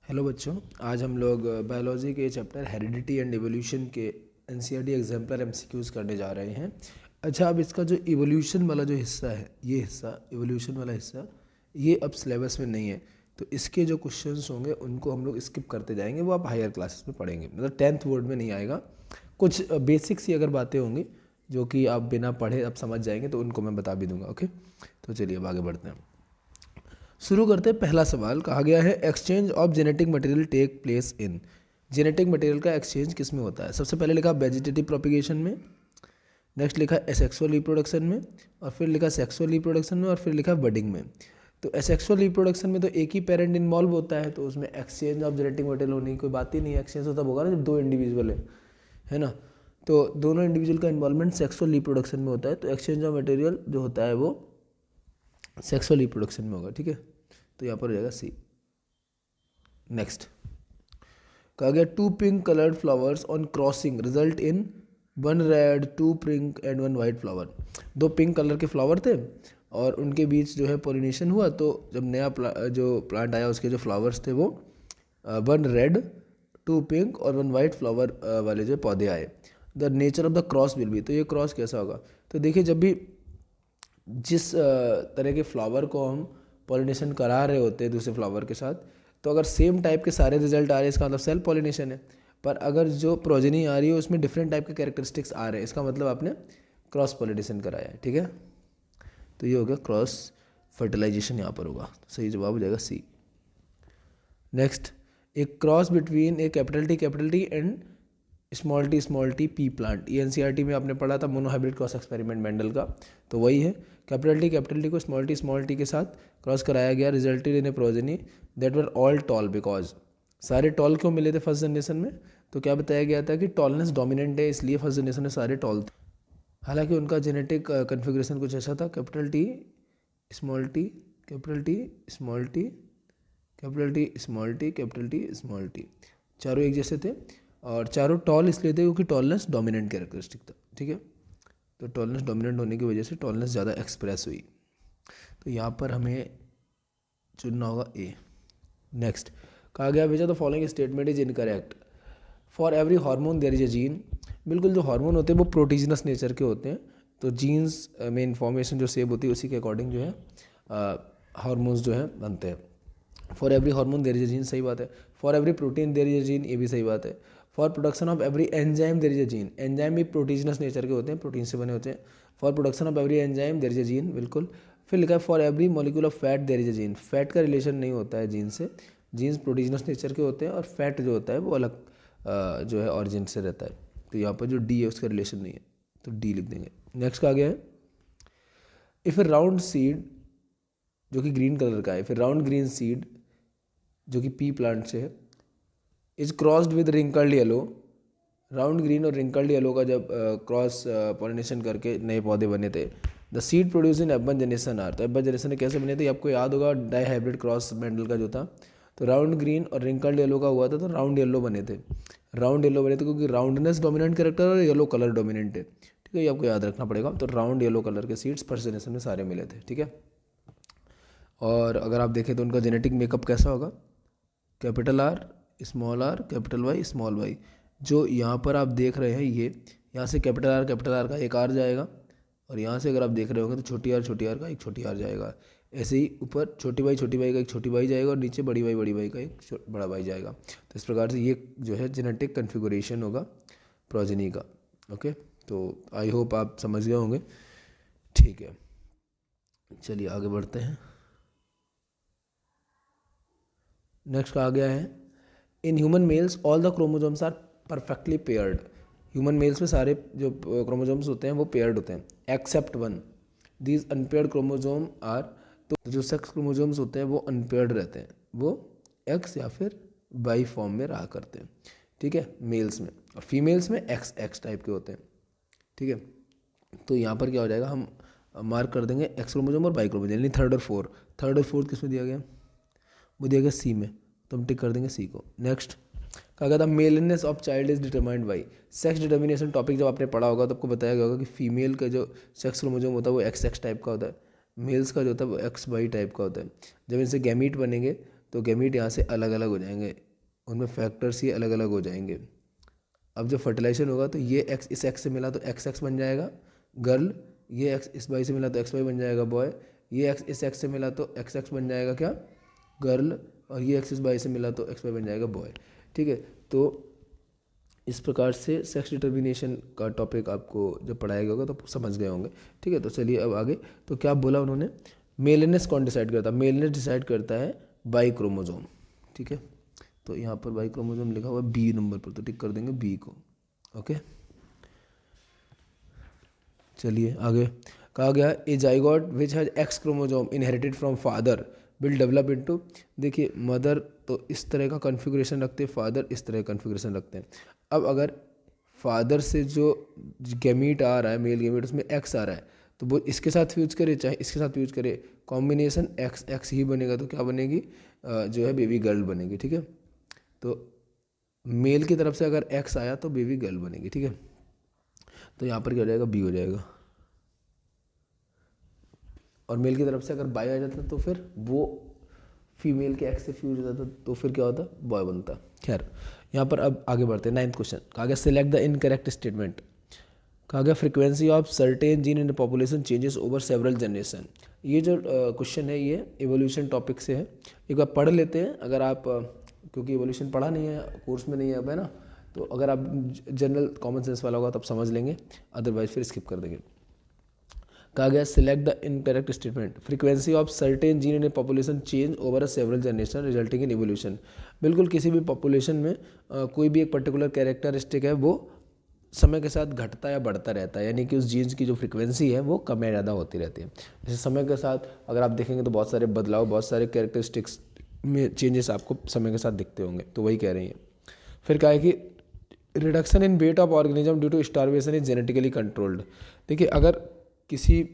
Hello बच्चों, आज हम लोग बायोलॉजी के चैप्टर हेरिडिटी एंड एवोल्यूशन के एनसीईआरटी एग्जाम्पलर एमसीक्यूज करने जा रहे हैं। अच्छा, अब इसका जो इवोल्यूशन वाला जो हिस्सा है, ये हिस्सा इवोल्यूशन वाला हिस्सा ये अब सिलेबस में नहीं है, तो इसके जो क्वेश्चंस होंगे उनको हम लोग स्किप करते जाएंगे। वो आप हायर क्लासेस में पढ़ेंगे, मतलब 10th बोर्ड में नहीं आएगा। कुछ बेसिक सी अगर बातें होंगी जो कि आप बिना पढ़े आप समझ जाएंगे, तो उनको मैं बता भी दूंगा। ओके, तो चलिए अब आगे बढ़ते हैं। शुरू करते हैं। पहला सवाल कहा गया है, exchange of genetic material take place in. Genetic material का एक्सचेंज किस में होता है? सबसे पहले लिखा वेजिटेटिव प्रोपिगेशन में, नेक्स्ट लिखा एसेक्सुअल रिप्रोडक्शन में, और फिर लिखा सेक्सुअल रिप्रोडक्शन में, और फिर लिखा बडिंग में। तो एसेक्सुअल रिप्रोडक्शन में तो एक ही पेरेंट इन्वॉल्व होता है, तो उसमें एक्सचेंज ऑफ जेनेटिक मटेरियल होने की कोई बात ही नहीं है। एक्सचेंज होता होगा ना जब दो इंडिविजुअल है ना, तो दोनों इंडिविजुअल का इन्वॉल्वमेंट सेक्सुअल रिप्रोडक्शन में होता है, तो एक्सचेंज ऑफ मटेरियल जो होता है वो सेक्सुअल रिप्रोडक्शन में होगा। ठीक है, तो यहाँ पर हो जाएगा सी। नेक्स्ट कहा गया, two pink coloured flowers on crossing result in one red, two pink and one white flower. दो पिंक कलर के फ्लावर थे और उनके बीच जो है पॉलिनेशन हुआ, तो जब नया जो प्लांट आया उसके जो फ्लावर्स थे वो वन रेड, टू पिंक और वन वाइट फ्लावर वाले जो पौधे आए। The nature of the cross will be, तो ये क्रॉस कैसा होगा? तो देखिए, जब भी जिस तरह के फ्लावर को हम पॉलिनेशन करा रहे होते हैं दूसरे फ्लावर के साथ, तो अगर सेम टाइप के सारे रिजल्ट आ रहे हैं, इसका मतलब सेल्फ पॉलिनेशन है। पर अगर जो प्रोजेनी आ रही है उसमें डिफरेंट टाइप के कैरेक्टरिस्टिक्स आ रहे हैं, इसका मतलब आपने क्रॉस पॉलिनेशन कराया है। ठीक है, तो ये हो गया क्रॉस फर्टिलाइजेशन, यहाँ पर होगा। सही जवाब हो जाएगा सी। नेक्स्ट, एक cross between A capital T and small T P plant. ये एनसीईआरटी में आपने पढ़ा था, मोनोहाइब्रिड क्रॉस एक्सपेरिमेंट मेंडल का, तो वही है। कैपिटल टी को स्मॉल टी के साथ क्रॉस कराया गया, resulted in A progeny that were all toll. Because सारे टॉल क्यों मिले थे फर्स्ट जनरेशन में? तो क्या बताया गया था कि टॉलनेस डोमिनेंट है, इसलिए फर्स्ट जनरेशन में सारे टॉल थे। हालांकि उनका जेनेटिक कन्फिग्रेशन कुछ ऐसा था, capital T small T, capital T small T, capital T small T, capital T small T, चारों एक जैसे थे और चारों टॉल इसलिए थे क्योंकि टॉलनेस डोमिनेंट कैरेक्टरिस्टिक था। ठीक है, तो टॉलनेस डोमिनेंट होने की वजह से टॉलनेस ज़्यादा एक्सप्रेस हुई, तो यहाँ पर हमें चुनना होगा ए। नेक्स्ट कहा गया, which of the following statement is incorrect. For every hormone there is a gene. बिल्कुल, जो हार्मोन होते हैं वो प्रोटीजिनस नेचर के होते हैं, तो जीन्स में इंफॉर्मेशन जो सेव होती है उसी के अकॉर्डिंग जो है हार्मोन्स जो है बनते हैं। For every hormone there is a gene, सही बात है। For every protein there is a gene, ये भी सही बात है। For production of every enzyme there is a gene, enzyme भी प्रोटीजिनस नेचर के होते हैं, प्रोटीन से बने होते हैं। For production of every enzyme there is a gene, बिल्कुल। फिर लिखा है for every molecule of fat there is a gene. Fat का रिलेशन नहीं होता है जीन से, जीन्स प्रोटीजिनस नेचर के होते हैं और फैट जो होता है वो अलग जो है ऑरिजिन से रहता है, तो यहाँ पर जो डी है उसका रिलेशन नहीं है, तो डी लिख देंगे। नेक्स्ट कहा गया है, इफ़ ए राउंड सीड जो कि ग्रीन कलर का है, फिर राउंड ग्रीन सीड जो कि पी प्लांट से है, is crossed with wrinkled yellow. Round green और रिंकल्ड येलो का जब क्रॉस पॉलिनेशन करके नए पौधे बने थे, the seed produce in F one generation are. तो एफ1 जनरेशन कैसे बने थे? आपको याद होगा, डाई हाइब्रिड क्रॉस मेंडल का जो था, तो राउंड ग्रीन और रिंकल्ड येलो का हुआ था, तो राउंड येलो बने थे। राउंड येलो बने थे क्योंकि राउंडनेस डोमिनेंट कैरेक्टर और येलो कलर डोमिनेंट है। ठीक है, ये आपको याद रखना पड़ेगा। तो राउंड येलो कलर के सीड्स फर्स्ट जनरेशन में सारे मिले थे। ठीक है, और अगर आप देखें तो उनका जेनेटिक मेकअप कैसा होगा? Capital R, small R, capital Y, small Y. जो यहाँ पर आप देख रहे हैं, ये यहाँ से कैपिटल आर का एक आर जाएगा, और यहाँ से अगर आप देख रहे होंगे तो छोटी आर का एक छोटी आर जाएगा। ऐसे ही ऊपर छोटी वाई का एक छोटी वाई जाएगा, और नीचे बड़ी वाई का एक बड़ा वाई जाएगा। तो इस प्रकार से ये जो है जेनेटिक कन्फिगुरेशन होगा प्रोजेनी का। ओके, तो आई होप आप समझ गए होंगे। ठीक है, चलिए आगे बढ़ते हैं। नेक्स्ट कहा गया है, in human males all the chromosomes are perfectly paired. Human males में सारे जो क्रोमोजोम्स होते हैं वो पेयर्ड होते हैं, except one. These unpaired chromosome are, तो जो सेक्स क्रोमोजोम्स होते हैं वो अनपेयर्ड रहते हैं, वो एक्स या फिर वाई फॉर्म में रहा करते हैं। ठीक है, मेल्स में, और फीमेल्स में एक्स एक्स टाइप के होते हैं। ठीक है, तो यहाँ पर क्या हो जाएगा, हम मार्क कर देंगे एक्स क्रोमोजोम और वाई क्रोमोजोम, यानी थर्ड और फोर्थ। थर्ड और फोर्थ किस में दिया गया? वो दिया गया सी में, तो हम टिक कर देंगे सी को। नेक्स्ट कहा गया था, maleness of child is determined by. Sex determination topic जब आपने पढ़ा होगा तो आपको बताया गया होगा कि फीमेल का जो सेक्स क्रोमोसोम होता है वो एक्स एक्स टाइप का होता है, मेल्स का जो होता है वो एक्स वाई टाइप का होता है। जब इनसे गैमीट बनेंगे तो गैमीट यहाँ से अलग अलग हो जाएंगे, उनमें फैक्टर्स ही अलग अलग हो जाएंगे। अब जब फर्टिलाइजेशन होगा तो ये एक्स इस एक्स से मिला तो एक्स एक्स बन जाएगा गर्ल, ये एक्स इस वाई से मिला तो एक्स वाई बन जाएगा बॉय, ये एक्स इस एक्स से मिला तो एक्स एक्स बन जाएगा क्या गर्ल, और ये एक्स इस वाई से मिला तो एक्स वाई बन जाएगा बॉय। ठीक है, तो इस प्रकार से सेक्स डिटर्मिनेशन का टॉपिक आपको जब पढ़ाया गया होगा तो समझ गए होंगे। ठीक है, तो चलिए अब आगे। तो क्या बोला उन्होंने, मेलनेस कौन डिसाइड करता है, मेलनेस डिसाइड करता है बाई क्रोमोजोम। ठीक है, तो यहाँ पर बाई क्रोमोजोम लिखा हुआ बी नंबर पर, तो टिक कर देंगे बी को। ओके, चलिए आगे। कहा गया a zygote which has X chromosome inherited from father will develop into, देखिए मदर तो इस तरह का कॉन्फ़िगरेशन रखते हैं, फादर इस तरह का कॉन्फ़िगरेशन रखते हैं। अब अगर फादर से जो गैमीट आ रहा है मेल गैमीट उसमें एक्स आ रहा है, तो वो इसके साथ फ्यूज करे चाहे इसके साथ फ्यूज करे, कॉम्बिनेशन एक्स एक्स ही बनेगा, तो क्या बनेगी जो है बेबी गर्ल बनेगी। ठीक है, तो मेल की तरफ से अगर एक्स आया तो बेबी गर्ल बनेगी। ठीक है, तो यहाँ पर क्या हो जाएगा बी हो जाएगा, और मेल की तरफ से अगर बाय आ जाता तो फिर वो फीमेल के एक्स से फ्यूज हो जाता तो फिर क्या होता बॉय बनता। खैर यहाँ पर अब आगे बढ़ते हैं। 9th क्वेश्चन, कहा गया सिलेक्ट द इनकरेक्ट स्टेटमेंट। कहा गया frequency of certain gene in population changes over several generation. ये जो क्वेश्चन है ये एवोल्यूशन टॉपिक से है, एक बार पढ़ लेते हैं। अगर आप क्योंकि एवोल्यूशन पढ़ा नहीं है कोर्स में नहीं है अब, है ना, तो अगर आप जनरल कॉमन सेंस वाला होगा तब समझ लेंगे, अदरवाइज फिर स्किप कर देंगे। कहा गया select the incorrect statement, frequency of certain gene in A population change over a several generation resulting in evolution. बिल्कुल किसी भी पॉपुलेशन में कोई भी एक पर्टिकुलर कैरेक्टरिस्टिक है वो समय के साथ घटता या बढ़ता रहता है, यानी कि उस जीन्स की जो फ्रीक्वेंसी है वो कम या ज़्यादा होती रहती है। जैसे समय के साथ अगर आप देखेंगे तो बहुत सारे बदलाव, बहुत सारे कैरेक्टरिस्टिक्स में चेंजेस आपको समय के साथ दिखते होंगे, तो वही कह रही हैं। फिर कहा है कि reduction in weight of organism due to starvation is genetically controlled. देखिए अगर किसी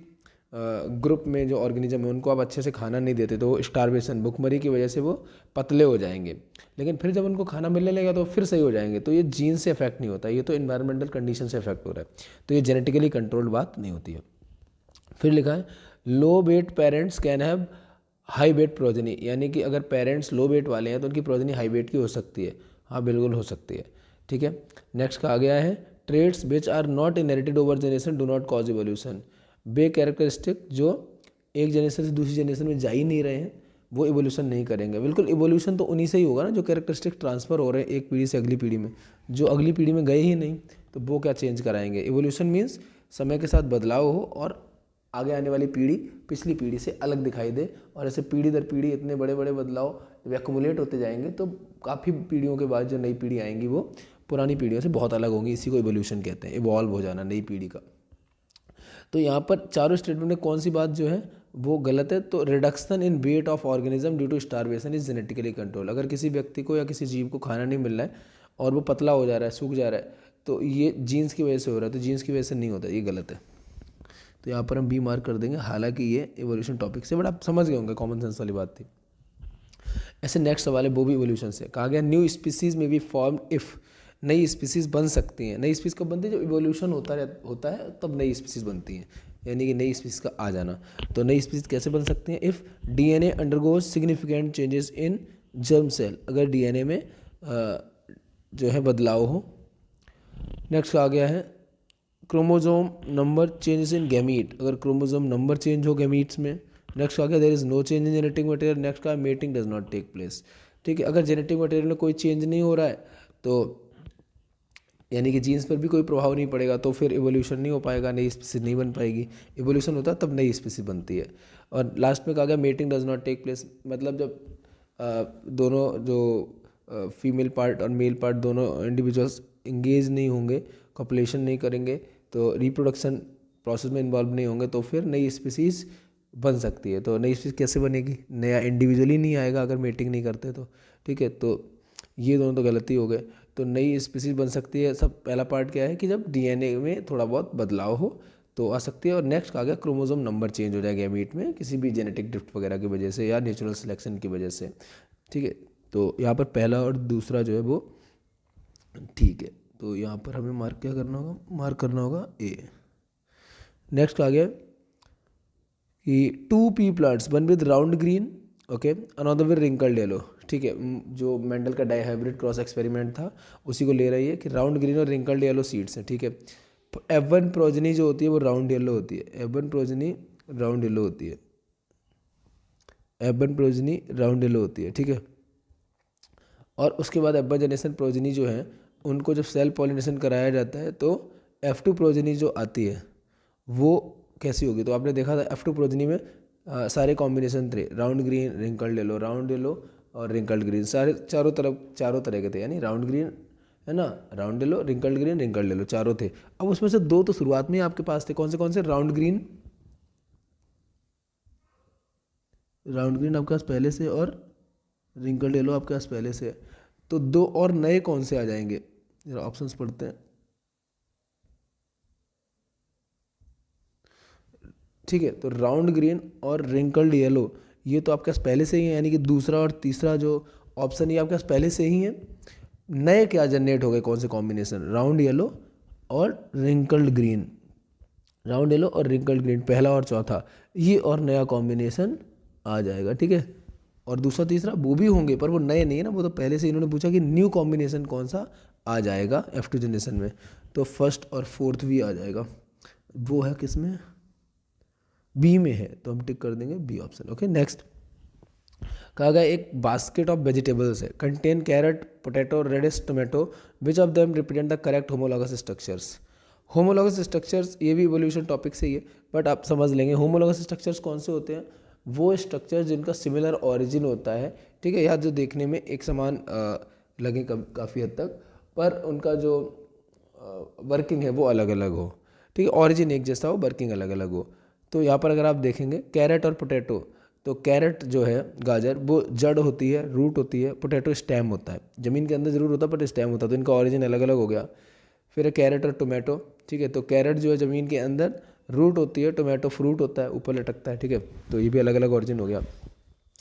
ग्रुप में जो ऑर्गेनिज्म है उनको आप अच्छे से खाना नहीं देते तो वो स्टारवेशन भुखमरी की वजह से वो पतले हो जाएंगे, लेकिन फिर जब उनको खाना मिलने लगेगा तो फिर सही हो जाएंगे। तो ये जीन से इफेक्ट नहीं होता, ये तो इन्वायरमेंटल कंडीशन से इफेक्ट हो रहा है, तो ये जेनेटिकली कंट्रोल्ड बात नहीं होती है। फिर लिखा है low weight parents can have high weight progeny, यानी कि अगर पेरेंट्स लो वेट वाले हैं तो उनकी प्रोजनी हाई वेट की हो सकती है। हाँ बिल्कुल हो सकती है। ठीक है, नेक्स्ट कहा गया है traits which are not inherited over generation do not cause evolution. वे कैरेक्टरिस्टिक जो एक जनरेशन से दूसरी जनरेशन में जा ही नहीं रहे हैं वो इवोल्यूशन नहीं करेंगे। बिल्कुल इवोल्यूशन तो उन्हीं से ही होगा ना जो कैरेक्टरिस्टिक ट्रांसफ़र हो रहे हैं एक पीढ़ी से अगली पीढ़ी में, जो अगली पीढ़ी में गए ही नहीं तो वो क्या चेंज कराएंगे। इवोल्यूशन मीन्स समय के साथ बदलाव हो और आगे आने वाली पीढ़ी पिछली पीढ़ी से अलग दिखाई दे, और ऐसे पीढ़ी दर पीढ़ी इतने बड़े बड़े बदलाव एक्युमुलेट होते जाएंगे तो काफ़ी पीढ़ियों के बाद जो नई पीढ़ी आएंगी वो पुरानी पीढ़ियों से बहुत अलग होंगी। इसी को इवोल्यूशन कहते हैं, इवॉल्व हो जाना नई पीढ़ी का। तो यहाँ पर चारों स्टेटमेंट में कौन सी बात जो है वो गलत है, तो reduction in weight of organism due to starvation is genetically control. अगर किसी व्यक्ति को या किसी जीव को खाना नहीं मिल रहा है और वो पतला हो जा रहा है, सूख जा रहा है, तो ये जीन्स की वजह से हो रहा है, तो जीन्स की वजह से नहीं होता, ये गलत है। तो यहाँ पर हम बी मार्क कर देंगे, हालांकि ये एवोल्यूशन टॉपिक से बट आप समझ गए होंगे, कॉमन सेंस वाली बात थी। ऐसे नेक्स्ट सवाल है वो भी एवोल्यूशन से। कहा गया न्यू स्पीसीज में बी फॉर्म इफ, नई स्पीसीज बन सकती हैं। नई स्पीसीज कब बनती है, जब इवोल्यूशन होता है तब नई स्पीसीज बनती हैं, यानी कि नई स्पीसीज का आ जाना। तो नई स्पीसीज कैसे बन सकती हैं, if DNA undergoes significant changes in germ cell, अगर डीएनए में जो है बदलाव हो। नेक्स्ट आ गया है chromosome number changes in gamete, अगर क्रोमोजोम नंबर चेंज हो गैमीट्स में। नेक्स्ट आ गया there is no change in genetic material. Next का mating does not take place. ठीक है, अगर जेनेटिक मटेरियल में कोई चेंज नहीं हो रहा है तो यानी कि जीन्स पर भी कोई प्रभाव नहीं पड़ेगा, तो फिर इवोल्यूशन नहीं हो पाएगा, नई स्पीसीज नहीं बन पाएगी। इवोल्यूशन होता है तब नई स्पीसीज बनती है। और लास्ट में कहा गया mating does not take place, मतलब जब दोनों जो फीमेल पार्ट और मेल पार्ट दोनों इंडिविजुअल्स इंगेज नहीं होंगे, कॉपुलेशन नहीं करेंगे, तो रिप्रोडक्शन प्रोसेस में इन्वॉल्व नहीं होंगे, तो फिर नई स्पीसीज बन सकती है। तो नई स्पीसीज कैसे बनेगी, नया इंडिविजुअली नहीं आएगा अगर मेटिंग नहीं करते तो। ठीक है, तो ये दोनों तो गलती हो गए। तो नई स्पीसीज बन सकती है, सब पहला पार्ट क्या है कि जब डीएनए में थोड़ा बहुत बदलाव हो तो आ सकती है। और नेक्स्ट आ गया क्रोमोसोम नंबर चेंज हो जाएगा गैमीट में किसी भी जेनेटिक ड्रिफ्ट वगैरह की वजह से या नेचुरल सिलेक्शन की वजह से। ठीक है, तो यहाँ पर पहला और दूसरा जो है वो ठीक है, तो यहाँ पर हमें मार्क क्या करना होगा, मार्क करना होगा ए। नेक्स्ट आ गया कि 2 pea plants, one with round green okay, another with wrinkled yellow, ठीक है, जो मेंडल का डाइहाइब्रिड क्रॉस एक्सपेरिमेंट था उसी को ले रही है कि राउंड ग्रीन और रिंकल्ड येलो सीड्स हैं, ठीक है। F1 प्रोजनी जो होती है वो राउंड येलो होती है, F1 प्रोजनी राउंड येलो होती है, F1 प्रोजनी राउंड येलो होती है, ठीक है। और उसके बाद F1 जनरेशन प्रोजनी जो है उनको जब सेल पॉलिनेशन कराया जाता है तो F2 प्रोजनी जो आती है वो कैसी होगी, तो आपने देखा था F2 प्रोजनी में सारे कॉम्बिनेशन थे, round green wrinkled yellow, round yellow और रिंकल्ड ग्रीन, सारे चारों तरह के थे, यानी राउंड ग्रीन है ना, round yellow wrinkled green wrinkled yellow चारों थे। अब उसमें से दो तो शुरुआत में ही आपके पास थे, कौन से राउंड ग्रीन, राउंड ग्रीन आपके पास पहले से और रिंकल्ड येलो आपके पास पहले से, तो दो और नए कौन से आ जाएंगे, जरा ऑप्शंस पढ़ते हैं, ठीक है। तो राउंड ग्रीन और रिंकल्ड येलो ये तो आपके पास पहले से ही है, यानी कि दूसरा और तीसरा जो ऑप्शन ये आपके पास पहले से ही है। नए क्या जनरेट हो गए, कौन से कॉम्बिनेशन, राउंड येलो और रिंकल्ड ग्रीन, राउंड येलो और रिंकल्ड ग्रीन पहला और चौथा, ये और नया कॉम्बिनेशन आ जाएगा, ठीक है। और दूसरा तीसरा वो भी होंगे पर वो नए नहीं है ना, वो तो पहले से इन्होंने पूछा कि न्यू कॉम्बिनेशन कौन सा आ जाएगा F2 जनरेशन में, तो फर्स्ट और फोर्थ भी आ जाएगा, वो है किस में, बी में है, तो हम टिक कर देंगे बी ऑप्शन। ओके, नेक्स्ट कहा गया एक बास्केट ऑफ वेजिटेबल्स है, contain carrot potato radish tomato, which of them represent the correct homologous structures. Homologous structures ये भी इवोल्यूशन टॉपिक से ही है, बट आप समझ लेंगे होमोलॉगस स्ट्रक्चर्स कौन से होते हैं, वो स्ट्रक्चर जिनका सिमिलर ऑरिजिन होता है, ठीक है, या जो देखने में एक समान लगे काफ़ी हद तक, पर उनका जो वर्किंग है वो अलग अलग हो, ठीक है, ऑरिजिन एक जैसा हो, वर्किंग अलग अलग हो। तो यहाँ पर अगर आप देखेंगे कैरेट और पोटैटो, तो कैरेट जो है गाजर वो जड़ होती है, रूट होती है, पोटैटो स्टेम होता है, ज़मीन के अंदर जरूर होता है पर स्टेम होता है, तो इनका ऑरिजिन अलग अलग हो गया। फिर है कैरेट और टोमेटो, ठीक है, तो कैरेट जो है ज़मीन के अंदर रूट होती है, टोमेटो फ्रूट होता है ऊपर लटकता है, ठीक है, तो ये भी अलग अलग ऑरिजिन हो गया।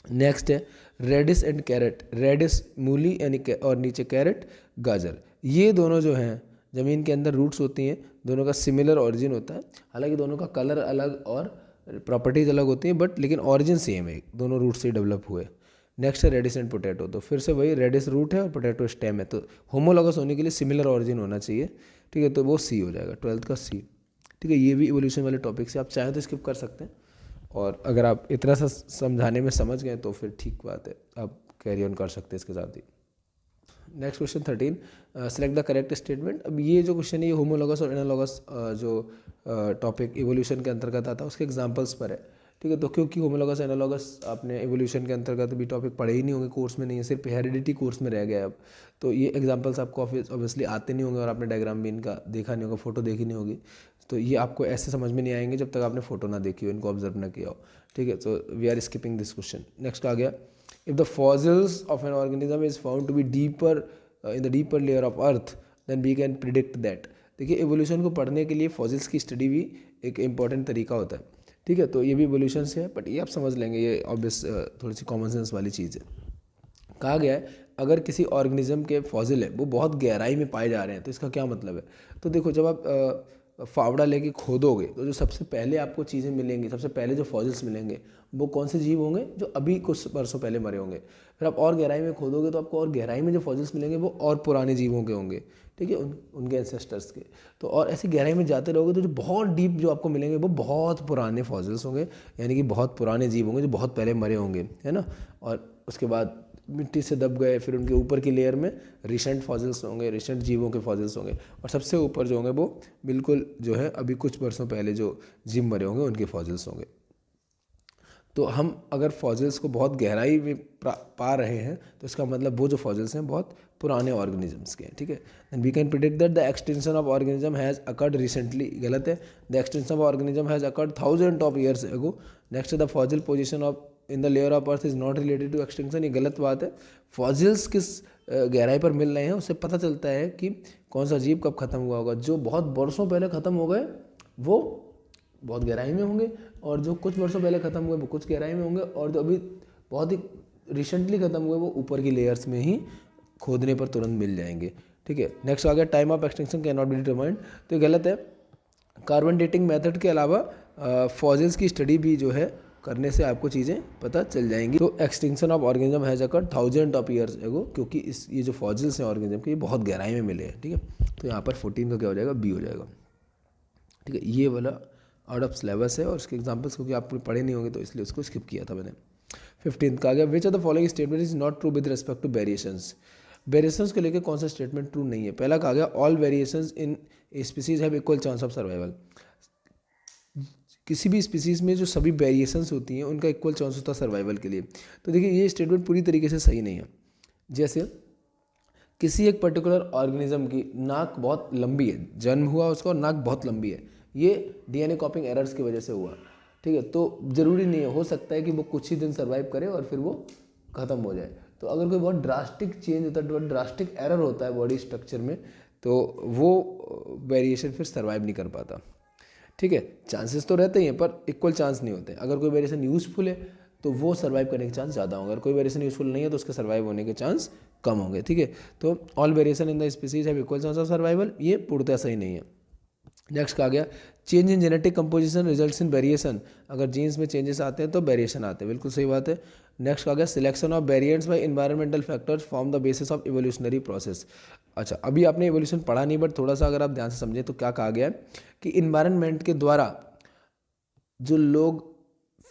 नेक्स्ट है रेडिस एंड कैरेट, रेडिस मूली यानी और नीचे कैरेट गाजर, ये दोनों जो हैं ज़मीन के अंदर रूट्स होती हैं, दोनों का सिमिलर ऑरिजिन होता है, हालांकि दोनों का कलर अलग और प्रॉपर्टीज़ अलग होती हैं, बट लेकिन ऑरिजिन सेम है, दोनों रूट से डेवलप हुए। नेक्स्ट है रेडिस एंड पोटैटो, तो फिर से वही रेडिस रूट है और पोटैटो स्टेम है, तो होमोलॉगस होने के लिए सिमिलर ऑरिजिन होना चाहिए, ठीक है, तो वो सी हो जाएगा, 12th का सी, ठीक है। ये भी इवोल्यूशन वाले टॉपिक से आप चाहें तो स्किप कर सकते हैं, और अगर आप इतना सा समझाने में समझ गए तो फिर ठीक बात है, आप कैरी ऑन कर सकते हैं इसके साथ ही। Next question 13, select the correct statement. अब ये जो क्वेश्चन है ये होमोलॉगस और एनालॉगस जो टॉपिक इवोल्यूशन के अंतर्गत आता है उसके एग्जांपल्स पर है, ठीक है, तो क्योंकि होमोलॉगस एनालॉगस आपने इवोल्यूशन के अंतर्गत भी टॉपिक पढ़े ही नहीं होंगे, कोर्स में नहीं है, सिर्फ हेरिडिटी कोर्स में रह गया अब, तो ये एग्जांपल्स आपको ऑब्वियसली आते नहीं होंगे और आपने डायग्राम भी इनका देखा नहीं होगा, फोटो देखी नहीं होगी, तो ये आपको ऐसे समझ में नहीं आएंगे जब तक आपने फोटो ना देखी हो, इनको ऑब्जर्व ना किया हो, ठीक है, तो we are skipping this question. Next आ गया, if the fossils of an organism is found to be deeper in the deeper layer of earth then we can predict that। देखिए एवोल्यूशन को पढ़ने के लिए फॉसिल्स की स्टडी भी एक इम्पॉर्टेंट तरीका होता है, ठीक है, तो ये भी एवोल्यूशन से है, बट ये आप समझ लेंगे, ये ऑब्वियस थोड़ी सी कॉमन सेंस वाली चीज़ है। कहा गया है अगर किसी ऑर्गेनिज्म के फॉसिल है वो बहुत गहराई में पाए जा रहे हैं तो इसका क्या मतलब है, तो देखो जब आप फावड़ा लेके खोदोगे तो जो सबसे पहले आपको चीज़ें मिलेंगी, सबसे पहले जो फॉसिल्स मिलेंगे वो कौन से जीव होंगे, जो अभी कुछ वर्षों पहले मरे होंगे। फिर आप और गहराई में खोदोगे तो आपको और गहराई में जो फॉसिल्स मिलेंगे वो और पुराने जीवों के होंगे, ठीक है, उनके एंसेस्टर्स के। तो और ऐसी गहराई में जाते रहोगे तो जो बहुत डीप जो आपको मिलेंगे वो बहुत पुराने फॉसिल्स होंगे, यानी कि बहुत पुराने जीव होंगे जो बहुत पहले मरे होंगे, है ना। और उसके बाद मिट्टी से दब गए, फिर उनके ऊपर की लेयर में रिसेंट फॉसिल्स होंगे, रिसेंट जीवों के फॉसिल्स होंगे, और सबसे ऊपर जो होंगे वो बिल्कुल जो है अभी कुछ वर्षों पहले जो जीव मरे होंगे उनके फॉसिल्स होंगे। तो हम अगर फॉसिल्स को बहुत गहराई में पा रहे हैं तो इसका मतलब वो जो फॉसिल्स हैं बहुत पुराने ऑर्गेनिजम्स के हैं, ठीक है। And we can predict that the extension of organism has occurred recently, गलत है, the extension of organism has occurred thousand of years ago. Next the fossil position of in the layer of earth is not related to extension, ये गलत बात है। Fossils किस गहराई पर मिल रहे हैं उससे पता चलता है कि कौन सा जीव कब खत्म हुआ होगा। जो बहुत वर्षों पहले ख़त्म हो गए वो बहुत गहराई में होंगे, और जो कुछ वर्षों पहले ख़त्म हुए वो कुछ गहराई में होंगे, और जो अभी बहुत ही रिसेंटली ख़त्म हुए वो ऊपर की लेयर्स में ही खोदने पर तुरंत मिल जाएंगे, ठीक है। नेक्स्ट आ गया time of extension can not be determined, तो ये गलत है। कार्बन डेटिंग मेथड के अलावा फॉसिल्स की स्टडी भी जो है करने से आपको चीज़ें पता चल जाएंगी। तो extinction of organism has occurred thousand of years एगो, क्योंकि ये जो फॉसिल्स हैं ऑर्गेनिज्म के, ये बहुत गहराई में मिले हैं, ठीक है। तो यहाँ पर 14 का क्या हो जाएगा, बी हो जाएगा, ठीक है। ये वाला आउट ऑफ सिलेबस है और इसके एग्जाम्पल्स क्योंकि आप पढ़े नहीं होंगे तो इसलिए उसको स्किप किया था मैंने। 15 का आ गया, which of the following statement is not true with respect to variations. Variations को लेकर कौन सा स्टेटमेंट ट्रू नहीं है। पहला कहा गया, all variations in species have equal chance of survival. किसी भी स्पीसीज में जो सभी वेरिएशंस होती हैं उनका इक्वल चांस होता है सर्वाइवल के लिए। तो देखिए ये स्टेटमेंट पूरी तरीके से सही नहीं है। जैसे किसी एक पर्टिकुलर ऑर्गेनिज्म की नाक बहुत लंबी है, जन्म हुआ उसका और नाक बहुत लंबी है, ये डीएनए कॉपिंग एरर्स की वजह से हुआ, ठीक है। तो ज़रूरी नहीं है, हो सकता है कि वो कुछ ही दिन सर्वाइव करे और फिर वो ख़त्म हो जाए। तो अगर कोई बहुत ड्रास्टिक चेंज होता है, बहुत ड्रास्टिक एरर होता है बॉडी स्ट्रक्चर में, तो वो वेरिएशन फिर सर्वाइव नहीं कर पाता, ठीक है। चांसेस तो रहते ही हैं पर इक्वल चांस नहीं होते। अगर कोई वेरिएशन यूजफुल है तो वो सर्वाइव करने के चांस ज़्यादा होंगे, अगर कोई वेरिएशन यूजफुल नहीं है तो उसके सर्वाइव होने के चांस कम होंगे, ठीक है। तो all variation in the species have equal chance of survival, ये पूर्णतः सही नहीं है। नेक्स्ट कहा गया, change in genetic composition results in variation. अगर जीन्स में चेंजेस आते हैं तो वेरिएशन आते हैं, बिल्कुल सही बात है। नेक्स्ट कहा गया, selection of variants bye environmental factors form the basis of evolutionary process. अच्छा, अभी आपने इवोल्यूशन पढ़ा नहीं, बट थोड़ा सा अगर आप ध्यान से समझें तो क्या कहा गया है कि इन्वायरमेंट के द्वारा जो लोग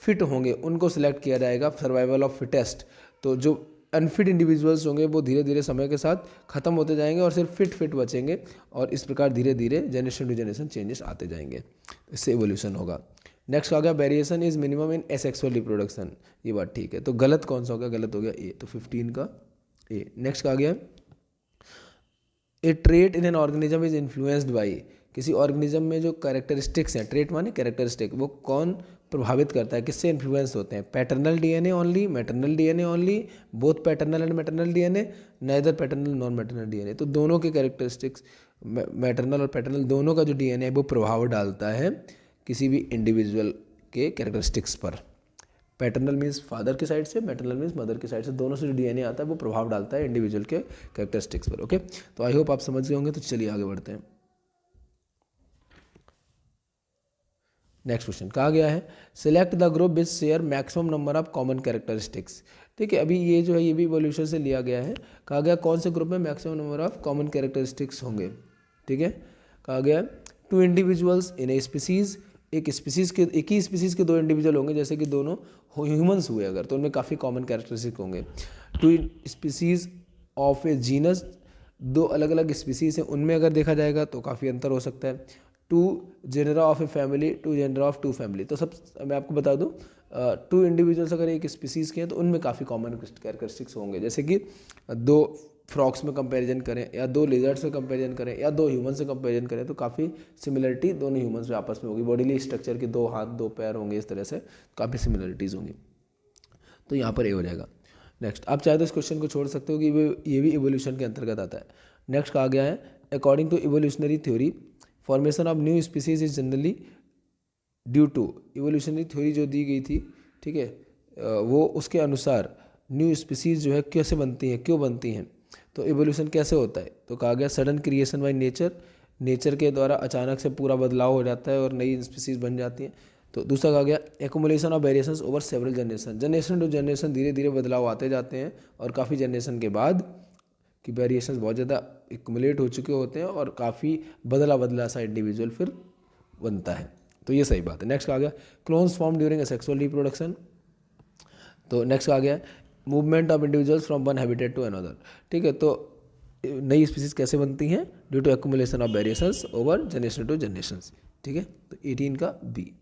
फिट होंगे उनको सिलेक्ट किया जाएगा, सर्वाइवल ऑफ फिटेस्ट। तो जो अनफिट इंडिविजुअल्स होंगे वो धीरे धीरे समय के साथ खत्म होते जाएंगे और सिर्फ फिट बचेंगे, और इस प्रकार धीरे धीरे जनरेशन टू जनरेशन चेंजेस आते जाएंगे, इससे एवोल्यूशन होगा। नेक्स्ट आ गया, variation is minimum in asexual reproduction. ये बात ठीक है, तो गलत कौन सा हो गया, गलत हो गया ए, तो 15 का ए। नेक्स्ट आ गया, ए trait in an organism is influenced by. किसी ऑर्गेनिज्म में जो कैरेक्टरिस्टिक्स हैं, ट्रेट माने कैरेक्टरिस्टिक, वो कौन प्रभावित करता है, किससे इन्फ्लुएंस होते हैं। Paternal DNA only, maternal DNA only, both paternal and maternal DNA, neither paternal non maternal DNA. तो दोनों के कैरेक्टरिस्टिक्स, मैटरनल और पैटर्नल दोनों का जो डीएनए है वो प्रभाव डालता है किसी भी इंडिविजुअल के कैरेक्टरिस्टिक्स पर। पैटर्नल मीन्स फादर की साइड से, मैटरनल मीन्स मदर की साइड से, दोनों से जो डीएनए आता है वो प्रभाव डालता है इंडिविजुअल के कैरेक्टरिस्टिक्स पर। ओके, तो आई होप आप समझ गए होंगे। तो चलिए आगे बढ़ते हैं। नेक्स्ट क्वेश्चन कहा गया है, select the group which share maximum number of common characteristics. ठीक है, अभी ये जो है ये भी इवोल्यूशन से लिया गया है। कहा गया कौन से ग्रुप में maximum number of common characteristics होंगे। ठीक है, कहा गया two individuals in a species, एक ही स्पीसीज के दो इंडिविजुअल होंगे, जैसे कि दोनों ह्यूमंस हुए अगर, तो उनमें काफ़ी कॉमन कैरेक्टरिस्टिक होंगे। Two species of a genus, दो अलग अलग स्पीसीज हैं उनमें अगर देखा जाएगा तो काफ़ी अंतर हो सकता है। Two genera of a family, two genera of two family, तो सब मैं आपको बता दूं, टू इंडिविजुअल्स अगर एक स्पीसीज़ के हैं तो उनमें काफ़ी कॉमन कैरेक्टरिस्टिक्स होंगे, जैसे कि दो फ्रॉक्स में कंपैरिजन करें या दो लिजर्ड्स में कंपैरिजन करें या दो ह्यूमन से कंपैरिजन करें तो काफ़ी सिमिलरिटी दोनों ह्यूमंस में आपस में होगी। बॉडीली स्ट्रक्चर के दो हाथ दो पैर होंगे, इस तरह से काफ़ी सिमिलरिटीज़ होंगी, तो यहाँ पर ए हो जाएगा। नेक्स्ट, आप चाहे तो इस क्वेश्चन को छोड़ सकते हो कि ये भी इवोल्यूशन के अंतर्गत आता है। नेक्स्ट कहा गया है, according to evolutionary theory formation of new species is generally due to. Evolutionary theory जो दी गई थी, ठीक है, वो उसके अनुसार न्यू स्पीसीज जो है कैसे बनती हैं, क्यों बनती हैं, तो इवोल्यूशन कैसे होता है। तो कहा गया sudden creation by nature, nature के द्वारा अचानक से पूरा बदलाव हो जाता है और नई स्पीसीज बन जाती हैं। तो दूसरा कहा गया accumulation of variations over several generation, generation to generation धीरे धीरे बदलाव आते जाते हैं और काफ़ी जनरेशन के बाद कि वेरिएशंस बहुत ज़्यादा एक्युमुलेट हो चुके होते हैं और काफ़ी बदला सा इंडिविजुअल फिर बनता है, तो ये सही बात है। नेक्स्ट आ गया clones form during a sexual reproduction. तो नेक्स्ट आ गया movement of individuals from one habitat to another. ठीक है, तो नई स्पीसीज कैसे बनती हैं, due to accumulation of variations over generation to generations. ठीक है, तो 18 का बी।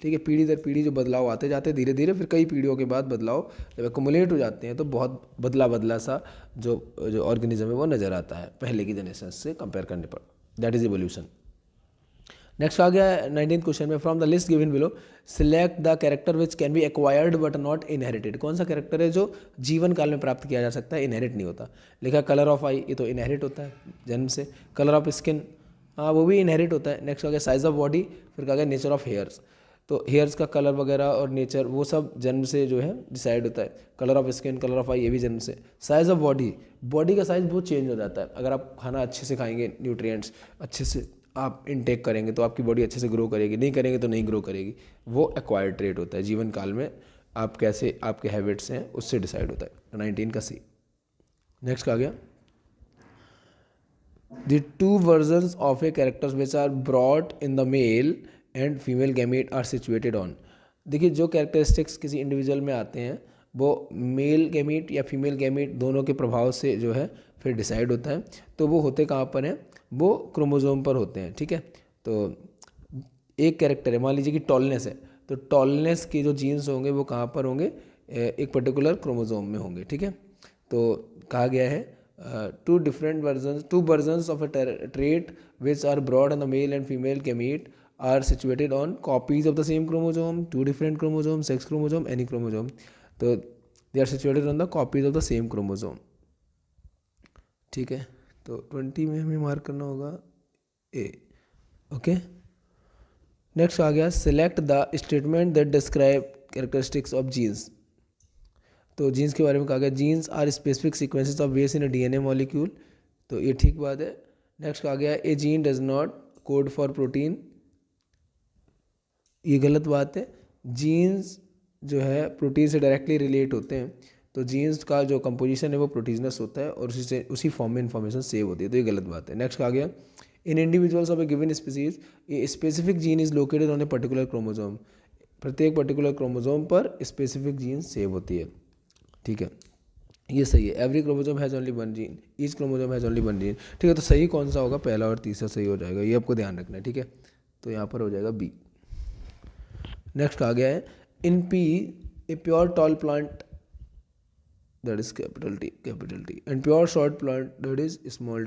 ठीक है, पीढ़ी दर पीढ़ी जो बदलाव आते जाते हैं धीरे धीरे, फिर कई पीढ़ियों के बाद बदलाव जब एक्युमुलेट हो जाते हैं तो बहुत बदला सा जो ऑर्गेनिज्म है वो नज़र आता है पहले की जनरेशन से कंपेयर करने पर, दैट इज इवोल्यूशन। नेक्स्ट आ गया 19th क्वेश्चन में, from the list given below select the character which can be acquired but not inherited. कौन सा कैरेक्टर है जो जीवन काल में प्राप्त किया जा सकता है, इनहेरिट नहीं होता। लिखा कलर ऑफ आई, ये तो इनहेरिट होता है जन्म से। कलर ऑफ स्किन, हाँ वो भी इनहेरिट होता है। नेक्स्ट आ गया साइज ऑफ बॉडी, फिर कहा गया नेचर ऑफ हेयर्स, तो हेयर्स का कलर वगैरह और नेचर वो सब जन्म से जो है डिसाइड होता है। Colour of skin, colour of eye, ये भी जन्म से। साइज ऑफ बॉडी, बॉडी का साइज बहुत चेंज हो जाता है, अगर आप खाना अच्छे से खाएंगे, न्यूट्रिएंट्स अच्छे से आप इनटेक करेंगे तो आपकी बॉडी अच्छे से ग्रो करेगी, नहीं करेंगे तो नहीं ग्रो करेगी। वो एक्वायर्ड ट्रेट होता है, जीवन काल में आप कैसे आपके हैबिट्स हैं उससे डिसाइड होता है। 19 का सी। नेक्स्ट का आ गया the two versions of a characters which are brought in the male and female gamete are situated on. देखिए जो कैरेक्टरिस्टिक्स किसी इंडिविजुअल में आते हैं वो मेल गैमेट या फीमेल गैमेट दोनों के प्रभाव से जो है फिर डिसाइड होता है। तो वो होते कहाँ पर हैं, वो क्रोमोजोम पर होते हैं, ठीक है। तो एक कैरेक्टर है, मान लीजिए कि टॉलनेस है, तो टॉलनेस के जो जीन्स होंगे वो कहाँ पर होंगे, एक पर्टिकुलर क्रोमोजोम में होंगे, ठीक है। तो कहा गया है two versions of a trait which are brought on the male and female gamete are situated on copies of the same chromosome, two different chromosome, sex chromosome, any chromosome. तो they are situated on the copies of the same chromosome, ठीक है। तो 20 में हमें mark करना होगा ए, okay. Next आ गया select the statement that describe characteristics of genes. तो जीन्स के बारे में कहा गया genes are specific sequences of base in a DNA molecule. तो ये ठीक बात है। नेक्स्ट कहा गया a gene does not code for protein, ये गलत बात है। जीन्स जो है प्रोटीन से डायरेक्टली रिलेट होते हैं, तो जीन्स का जो कंपोजिशन है वो प्रोटीनस होता है और उसी फॉर्म में इन्फॉर्मेशन सेव होती है, तो ये गलत बात है। नेक्स्ट कहा गया in individuals of a given species a specific gene is located on a particular chromosome. प्रत्येक पर्टिकुलर क्रोमोजोम पर स्पेसिफिक जीन सेव होती है, ठीक है, ये सही है। Every chromosome has only one gene, each chromosome has only one gene, ठीक है। तो सही कौन सा होगा, पहला और तीसरा सही हो जाएगा, ये आपको ध्यान रखना है, ठीक है। तो यहाँ पर हो जाएगा बी। नेक्स्ट कहा गया है in pea a pure tall plant that is capital T and pure short plant that is small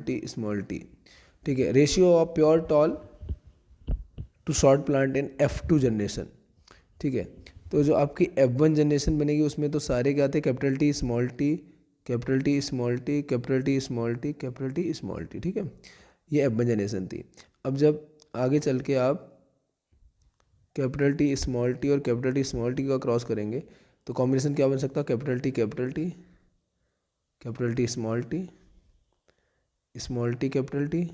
T, ठीक है। Ratio of pure tall to short plant in F2 generation, ठीक है। तो जो आपकी F1 जनरेशन बनेगी उसमें तो सारे क्या थे, capital T small T, capital T small T, capital T small T, capital T small T, ठीक है। ये F1 जनरेशन थी। अब जब आगे चल के आप कैपिटल टी स्मॉल टी और कैपिटल टी स्मॉल टी का क्रॉस करेंगे तो कॉम्बिनेशन क्या बन सकता है, capital T capital T, capital T small T capital T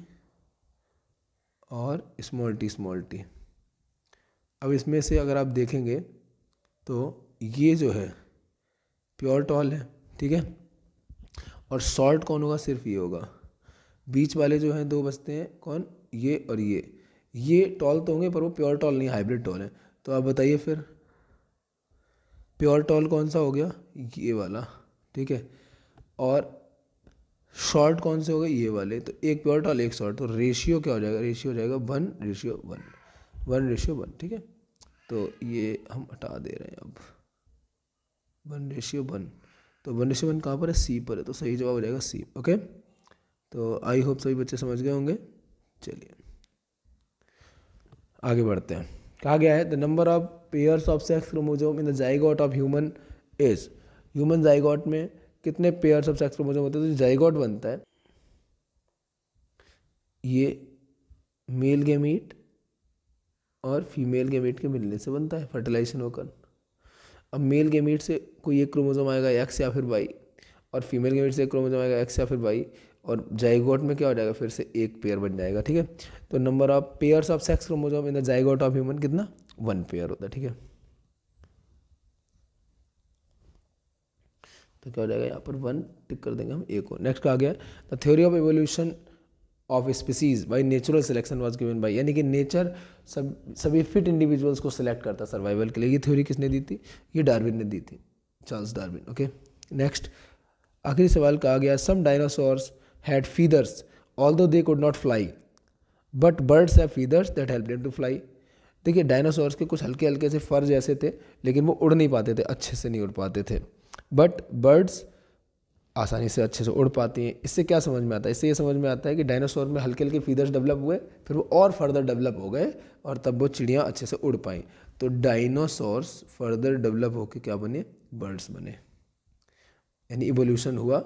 और स्मॉल टी। अब इसमें से अगर आप देखेंगे तो ये जो है प्योर टॉल है, ठीक है, और शॉर्ट कौन होगा, सिर्फ ये होगा। बीच वाले जो हैं दो बचते हैं, कौन, ये और ये टॉल तो होंगे पर वो प्योर टॉल नहीं, हाइब्रिड टॉल है। तो आप बताइए फिर प्योर टॉल कौन सा हो गया, ये वाला, ठीक है, और शॉर्ट कौन से हो गए, ये वाले। तो एक प्योर टॉल एक शॉर्ट, तो रेशियो क्या हो जाएगा, रेशियो हो जाएगा 1:1, ठीक है। तो ये हम हटा दे रहे हैं अब 1:1, तो 1:1 कहाँ पर है, सी पर है, तो सही जवाब हो जाएगा सी, ओके। तो आई होप सभी बच्चे समझ गए होंगे। चलिए आगे बढ़ते हैं। कहा गया है the number of pairs of sex chromosome in the zygote of human is. Human zygote में कितने पेयर्स ऑफ सेक्स क्रोमोसोम होते हैं, तो जाइगोट बनता है ये मेल गैमीट और फीमेल गैमीट के मिलने से बनता है, फर्टिलाइजेशन होकर। अब मेल गैमीट से कोई एक क्रोमोसोम आएगा एक्स या फिर वाई, और फीमेल गैमीट से एक क्रोमोसोम आएगा एक्स या फिर वाई, और जाइगोट में क्या हो जाएगा, फिर से एक पेयर बन जाएगा, ठीक है। तो number of pairs of sex chromosome in the zygote of human कितना, 1 पेयर होता है, ठीक है। तो क्या हो जाएगा, यहाँ पर 1 टिक कर देंगे हम ए को। नेक्स्ट कहा गया the theory of evolution of species by natural selection was given by, यानी कि नेचर सभी फिट इंडिविजुअल्स को सिलेक्ट करता सर्वाइवल के लिए। ये थ्योरी किसने दी थी, ये डार्विन ने दी थी, चार्ल्स डार्विन, ओके। नेक्स्ट आखिरी सवाल कहा गया some dinosaurs had feathers although they could not fly but birds have feathers that help them to fly. देखिए डायनासोर्स के कुछ हल्के हल्के से फर जैसे थे, लेकिन वो उड़ नहीं पाते थे, अच्छे से नहीं उड़ पाते थे, बट बर्ड्स आसानी से अच्छे से उड़ पाती हैं। इससे क्या समझ में आता है, इससे ये समझ में आता है कि डायनासोर में हल्के हल्के फीदर्स डेवलप हुए, फिर वो और फर्दर डेवलप हो गए और तब वो चिड़ियाँ अच्छे से उड़ पाई। तो डायनासोर्स फर्दर डेवलप होकर क्या बने, बर्ड्स बने, यानी इवोल्यूशन हुआ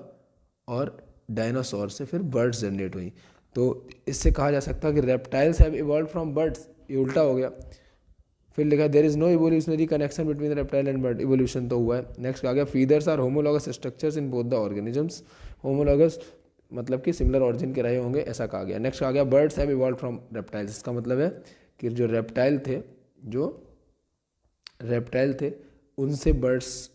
और डायनासोर से फिर बर्ड्स जनरेट हुई। तो इससे कहा जा सकता है कि reptiles have evolve from birds, ये उल्टा हो गया। फिर लिखा there is no evolutionary connection between reptile and bird, evolution तो हुआ है। नेक्स्ट आ गया feathers are homologous structures in both the organisms, homologous मतलब कि सिमिलर ऑरिजिन के रहे होंगे, ऐसा कहा गया। नेक्स्ट कहा गया birds have evolve from reptiles. इसका मतलब है कि जो रेप्टाइल थे उनसे बर्ड्स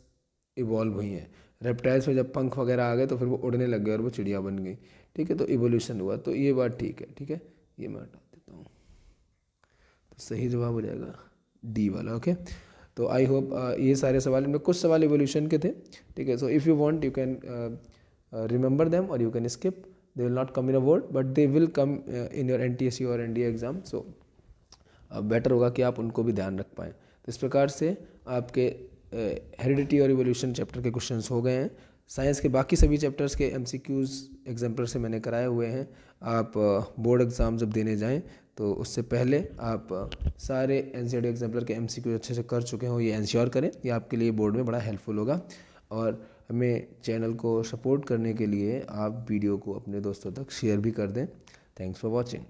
इवॉल्व हुई हैं। रेप्टाइल्स में जब पंख वगैरह आ गए तो फिर वो उड़ने लग गए और वो चिड़िया बन गई, ठीक है, तो इवोल्यूशन हुआ। तो ये बात ठीक है, ठीक है, ये मैं हटा देता हूँ। तो सही जवाब हो जाएगा डी वाला। ओके, तो आई होप ये सारे सवाल, इनमें कुछ सवाल इवोल्यूशन के थे, ठीक है। So if you want you can remember them और you can skip, they will not come in a board but they will come in your NTSC और NDA एग्जाम। सो बेटर होगा कि आप उनको भी ध्यान रख पाएँ। तो इस प्रकार से आपके हेरिडिटी और इवोल्यूशन चैप्टर के क्वेश्चंस हो गए हैं। साइंस के बाकी सभी चैप्टर्स के MCQs एग्जाम्पलर से मैंने कराए हुए हैं। आप बोर्ड एग्ज़ाम जब देने जाएं तो उससे पहले आप सारे NCERT एग्जाम्पलर के MCQ अच्छे से कर चुके हो, ये इंश्योर करें। ये आपके लिए बोर्ड में बड़ा हेल्पफुल होगा। और हमें चैनल को सपोर्ट करने के लिए आप वीडियो को अपने दोस्तों तक शेयर भी कर दें। Thanks for watching.